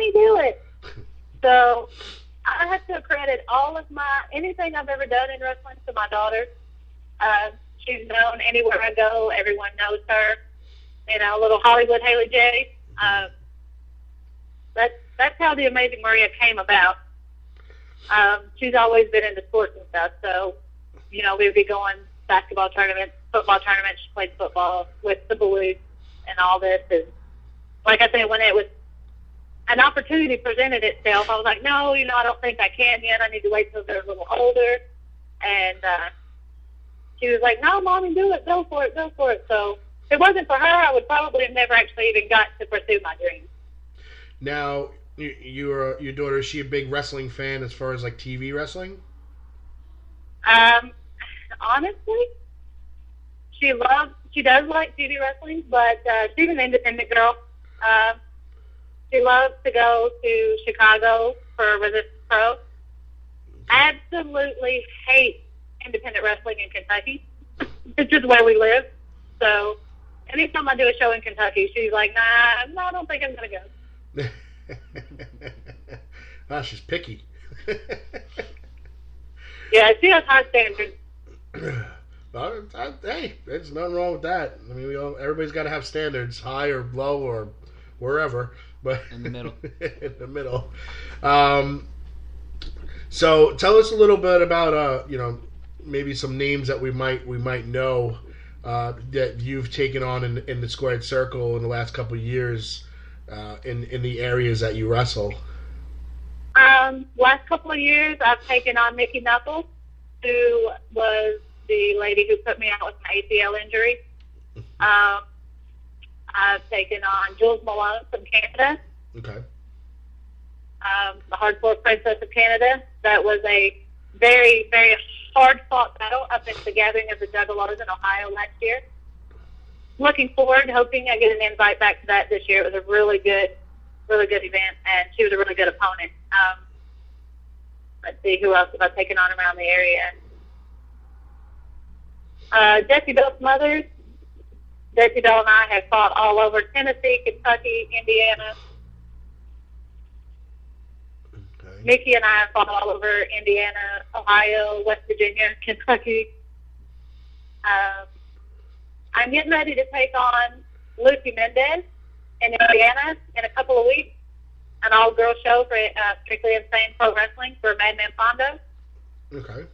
Mommy, do it. So I have to credit all of anything I've ever done in wrestling to my daughter. She's known anywhere I go. Everyone knows her. Little Hollywood Haley J. That's how the Amazing Maria came about. She's always been into sports and stuff. So, we'd be going basketball tournaments, football tournaments. She played football with the boys and all this. And like I said, when it was an opportunity presented itself, I was like, no, I don't think I can yet. I need to wait till they're a little older. And she was like, no, Mommy, do it. Go for it. Go for it. So if it wasn't for her, I would probably have never actually even got to pursue my dreams. Now, your daughter, is she a big wrestling fan as far as like TV wrestling? Honestly, she does like TV wrestling, but she's an independent girl. She loves to go to Chicago for Resistance Pro. Absolutely hate independent wrestling in Kentucky. It's just where we live. So anytime I do a show in Kentucky, she's like, nah, I don't think I'm going to go. Oh, she's picky. Yeah, she has high standards. Hey, there's nothing wrong with that. I mean, everybody's got to have standards, high or low or wherever, but in the middle. In the middle. So tell us a little bit about maybe some names that we might know that you've taken on in the squared circle in the last couple of years in the areas that you wrestle. Last couple of years, I've taken on Nikki Knuckles, who was the lady who put me out with my ACL injury. I've taken on Jules Malone from Canada. Okay. The hardcore princess of Canada. That was a very, very hard-fought battle up at the Gathering of the Juggalos in Ohio last year. Looking forward, hoping I get an invite back to that this year. It was a really good event, and she was a really good opponent. Let's see, who else have I taken on around the area? Jessie Bell Smothers. Jessie Bell and I have fought all over Tennessee, Kentucky, Indiana. Okay. Nikki and I have fought all over Indiana, Ohio, West Virginia, Kentucky. I'm getting ready to take on Lucy Mendez in Indiana in a couple of weeks. An all-girl show for Strictly Insane Pro Wrestling for Madman Fondo. Okay.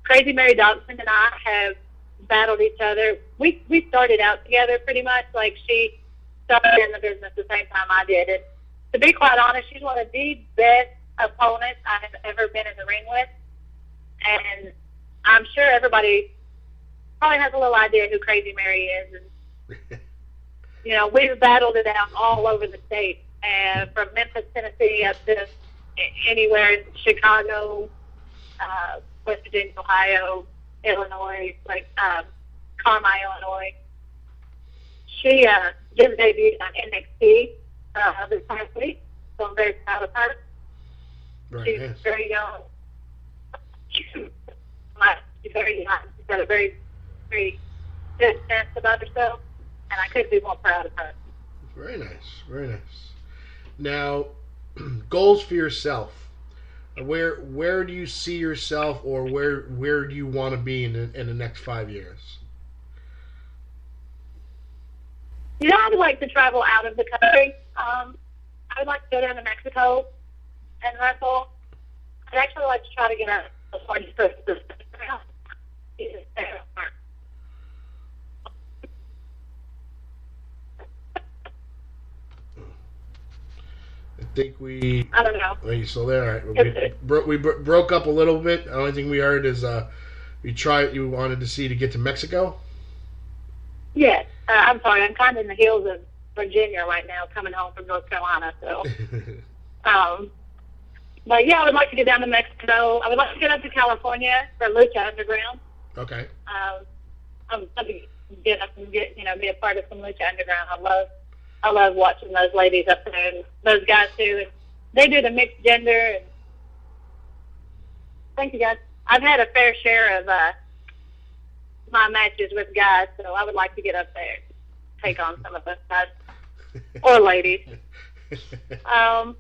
Crazy Mary Dobson and I have battled each other. We started out together pretty much. Like, she started in the business the same time I did. And to be quite honest, she's one of the best opponents I have ever been in the ring with. And I'm sure everybody probably has a little idea who Crazy Mary is. And, we've battled it out all over the state. And from Memphis, Tennessee, up to anywhere in Chicago, West Virginia, Ohio, Illinois, Carmi, Illinois. She just debuted on NXT this past week, so I'm very proud of her. She's very young. She's very young. She's got a very, very good sense about herself, and I couldn't be more proud of her. Very nice, very nice. Now, goals for yourself. Where do you see yourself, or where do you want to be in the next 5 years? I would like to travel out of the country. I would like to go down to Mexico and wrestle. I'd actually like to try to get a party first. I think I don't know. Are you still there? All right. We broke up a little bit. The only thing we heard is you wanted to see to get to Mexico? Yes. I'm sorry. I'm kind of in the hills of Virginia right now, coming home from North Carolina. So, but yeah, I would like to get down to Mexico. I would like to get up to California for Lucha Underground. Okay. I'm going to get up and be a part of some Lucha Underground. I love watching those ladies up there and those guys too. And they do the mixed gender. And thank you, guys. I've had a fair share of my matches with guys, so I would like to get up there and take on some of those guys or ladies. I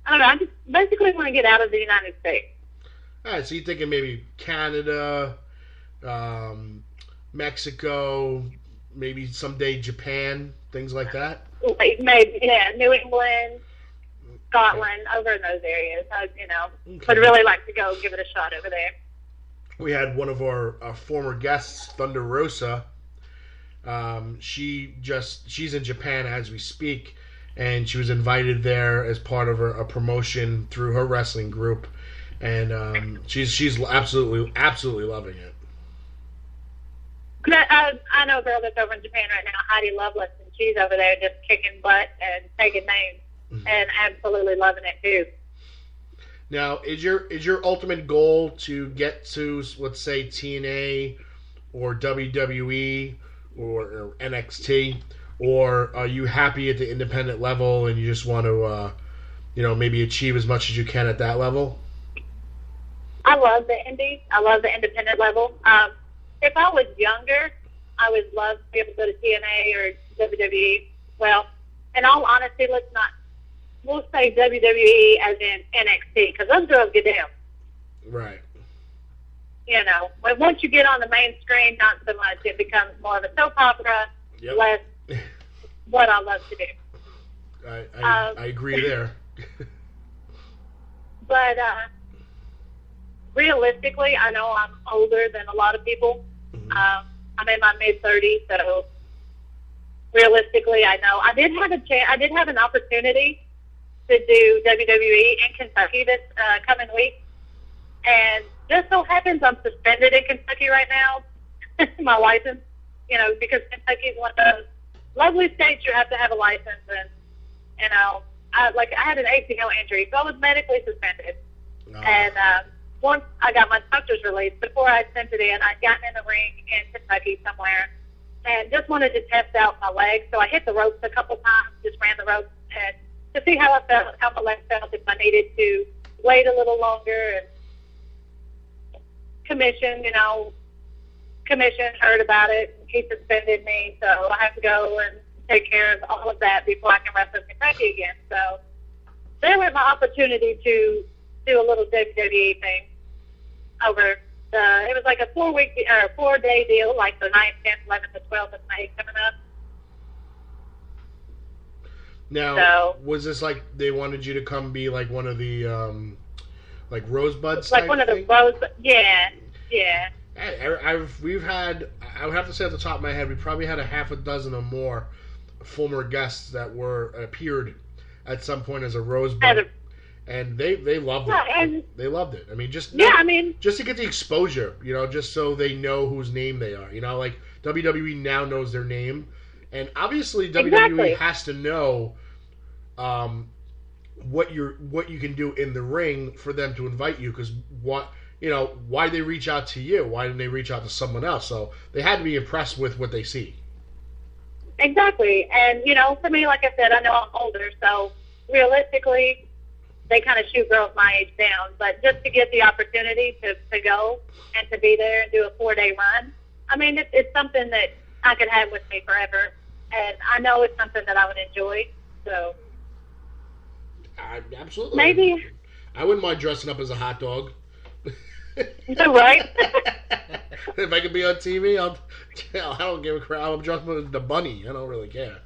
don't know. I just basically want to get out of the United States. All right, so you're thinking maybe Canada, Mexico, maybe someday Japan, things like that? Like maybe, yeah, New England, Scotland, over in those areas. Would really like to go give it a shot over there. We had one of our former guests, Thunder Rosa. She's in Japan as we speak, and she was invited there as part of a promotion through her wrestling group, and she's absolutely loving it. I know a girl that's over in Japan right now, Heidi Loveless, and she's over there just kicking butt and taking names, and absolutely loving it too. Now, is your ultimate goal to get to, let's say, TNA or WWE or NXT, or are you happy at the independent level and you just want to, maybe achieve as much as you can at that level? I love the indies. I love the independent level. If I was younger, I would love to be able to go to TNA or WWE. Well, in all honesty, we'll say WWE as in NXT, because those girls get down. Right. But once you get on the main screen, not so much. It becomes more of a soap opera, less what I love to do. I agree there. But realistically, I know I'm older than a lot of people. I'm in my mid-30s, so realistically, I know I did have an opportunity to do WWE in Kentucky this coming week, and just so happens I'm suspended in Kentucky right now, my license, because Kentucky is one of those lovely states you have to have a license, and I had an ACL injury, so I was medically suspended, and once I got my doctor's release, before I sent it in, I'd gotten in the ring in Kentucky somewhere, and just wanted to test out my legs, so I hit the ropes a couple times, just ran the ropes, and to see how I felt, how my legs felt, if I needed to wait a little longer. And Commission heard about it, and he suspended me, so I have to go and take care of all of that before I can wrestle in Kentucky again. So there went my opportunity to do a little WWE thing over it was like a 4-day deal, like the 9th, 10th, 11th, and 12th of May coming up. Now, was this like they wanted you to come be like one of the like Rosebuds? Like one of the Rosebuds, yeah. We've had, I would have to say off the top of my head, we probably had a half a dozen or more former guests that appeared at some point as a Rosebud, and they loved it. They loved it. I mean, just to get the exposure, just so they know whose name they are. Like WWE now knows their name. And obviously, WWE has to know what you can do in the ring for them to invite you. Because why they reach out to you? Why didn't they reach out to someone else? So they had to be impressed with what they see. Exactly, and for me, like I said, I know I'm older, so realistically, they kind of shoot girls my age down. But just to get the opportunity to go and to be there and do a 4-day run, I mean, it's something that I could have with me forever. And I know it's something that I would enjoy, so. Absolutely. Maybe. I wouldn't mind dressing up as a hot dog. Right? If I could be on TV, I don't give a crap. I'm dressing as the bunny. I don't really care.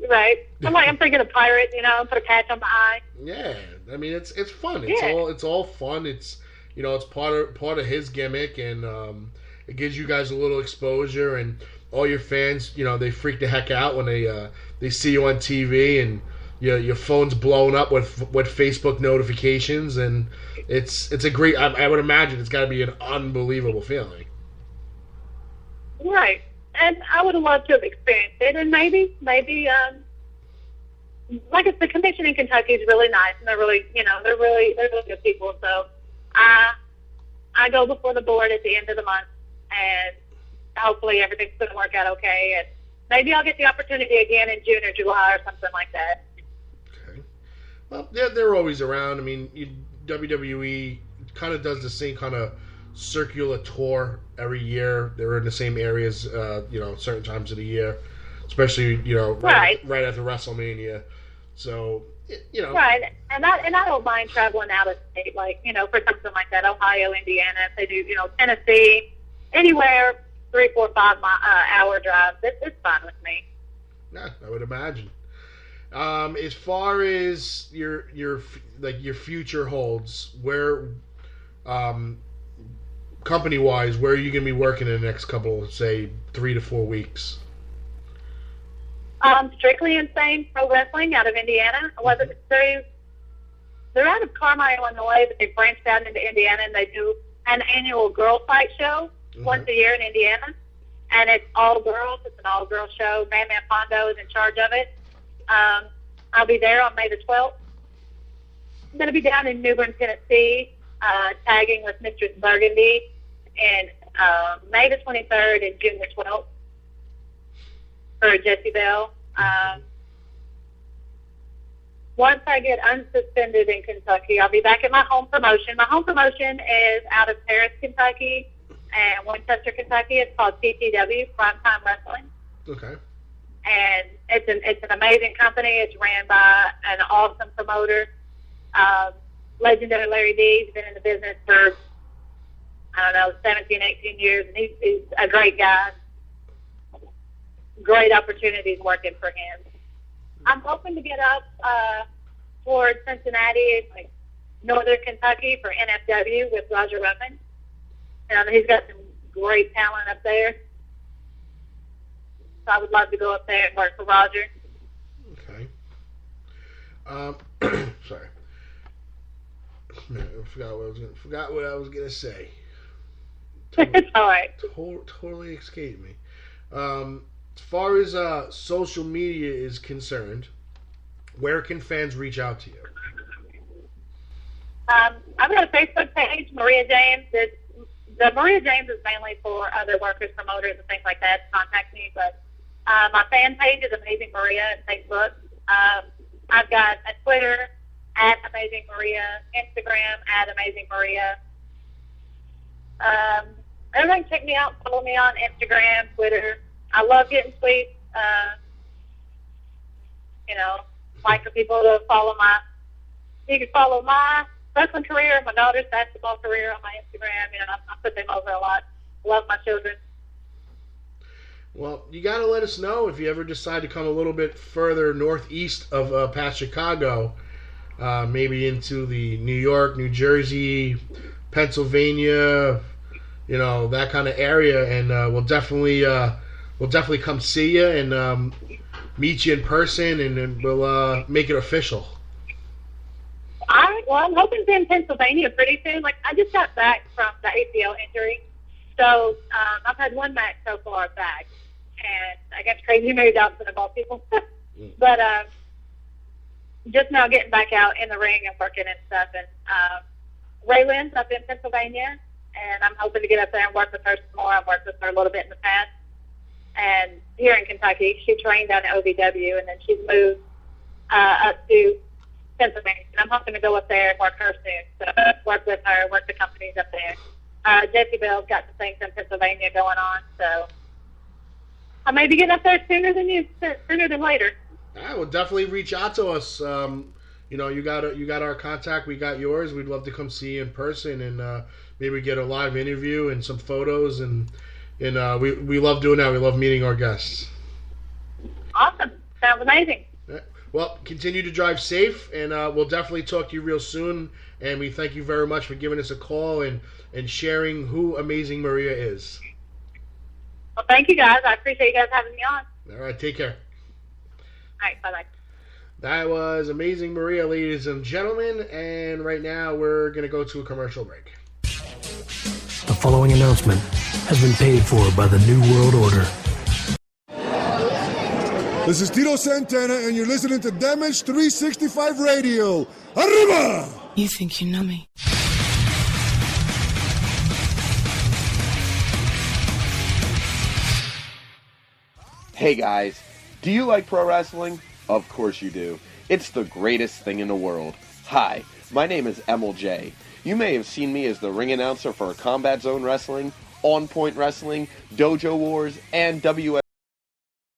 Right. I'm thinking of pirate, put a patch on my eye. Yeah. I mean, it's fun. It's all fun. It's, it's part of his gimmick, and it gives you guys a little exposure, and all your fans, they freak the heck out when they see you on TV, and your phone's blowing up with Facebook notifications, and it's a great. I would imagine it's got to be an unbelievable feeling. Right, and I would have loved to have experienced it, and maybe, like the commission in Kentucky is really nice, and they're really good people. So I go before the board at the end of the month, and hopefully everything's going to work out okay, and maybe I'll get the opportunity again in June or July or something like that. Okay. Well, they're always around. I mean, WWE kind of does the same kind of circular tour every year. They're in the same areas, certain times of the year, especially right after WrestleMania. So right, and I don't mind traveling out of state, like for something like that, Ohio, Indiana. If they do, Tennessee, anywhere 3, 4, 5 hour drive, it's fine with me. Yeah, I would imagine. As far as your future holds, where company wise, where are you going to be working in the next couple, say 3 to 4 weeks? Strictly Insane Pro Wrestling out of Indiana. They're out of Carmine, Illinois, but they branched out into Indiana, and they do an annual girl fight show once a year in Indiana, and it's all girls. It's an all girl show. Man Pondo is in charge of it. I'll be there on May the 12th. I'm going to be down in New Bern, Tennessee, tagging with Mistress Burgundy, and May the 23rd and June the 12th for Jessie Bell. Once I get unsuspended in Kentucky, I'll be back at my home promotion. My home promotion is out of Paris, Kentucky, and Winchester, Kentucky. It's called TTW, Primetime Wrestling. Okay. And it's an amazing company. It's ran by an awesome promoter. Legendary Larry D. He's been in the business for, 17, 18 years, and he's a great guy. Great opportunities working for him. I'm hoping to get up towards Cincinnati, like northern Kentucky, for NFW with Roger Ruffin. He's got some great talent up there. So I would love to go up there and work for Roger. Okay. Sorry. Man, I forgot what I was gonna say. It's all right. Totally escaped me. As far as social media is concerned, where can fans reach out to you? I've got a Facebook page, Maria James. The Maria James is mainly for other workers, promoters, and things like that to contact me. But my fan page is Amazing Maria on Facebook. I've got a Twitter at Amazing Maria, Instagram at Amazing Maria. Everybody check me out. Follow me on Instagram, Twitter. I love getting tweets. Like for people to follow you can follow my wrestling career, my daughter's basketball career on my Instagram. I put them over a lot. Love my children. Well, you got to let us know if you ever decide to come a little bit further northeast of past Chicago, maybe into the New York, New Jersey, Pennsylvania, that kind of area, and we'll definitely come see you and meet you in person, and then we'll make it official. I'm hoping to be in Pennsylvania pretty soon. Like, I just got back from the ACL injury, so I've had one match so far back, and I guess Crazy Mary Dawson of all people. But just now getting back out in the ring and working and stuff. And Raylan's up in Pennsylvania, and I'm hoping to get up there and work with her some more. I've worked with her a little bit in the past. And here in Kentucky, she trained down at OVW, and then she's moved up to Pennsylvania. And I'm hoping to go up there and work her soon. So work with her, work the companies up there. Jessie Bell's got some things in Pennsylvania going on, so I may be getting up there sooner than later. I will definitely reach out to us. You got our contact, we got yours. We'd love to come see you in person and maybe get a live interview and some photos, and we love doing that. We love meeting our guests. Awesome. Sounds amazing. Well, continue to drive safe, and we'll definitely talk to you real soon. And we thank you very much for giving us a call and sharing who Amazing Maria is. Well, thank you, guys. I appreciate you guys having me on. All right, take care. All right, bye-bye. That was Amazing Maria, ladies and gentlemen, and right now we're going to go to a commercial break. The following announcement has been paid for by the New World Order. This is Tito Santana, and you're listening to Damage 365 Radio. Arriba! You think you know me? Hey guys, do you like pro wrestling? Of course you do. It's the greatest thing in the world. Hi, my name is Emil J. You may have seen me as the ring announcer for Combat Zone Wrestling, On Point Wrestling, Dojo Wars, and WS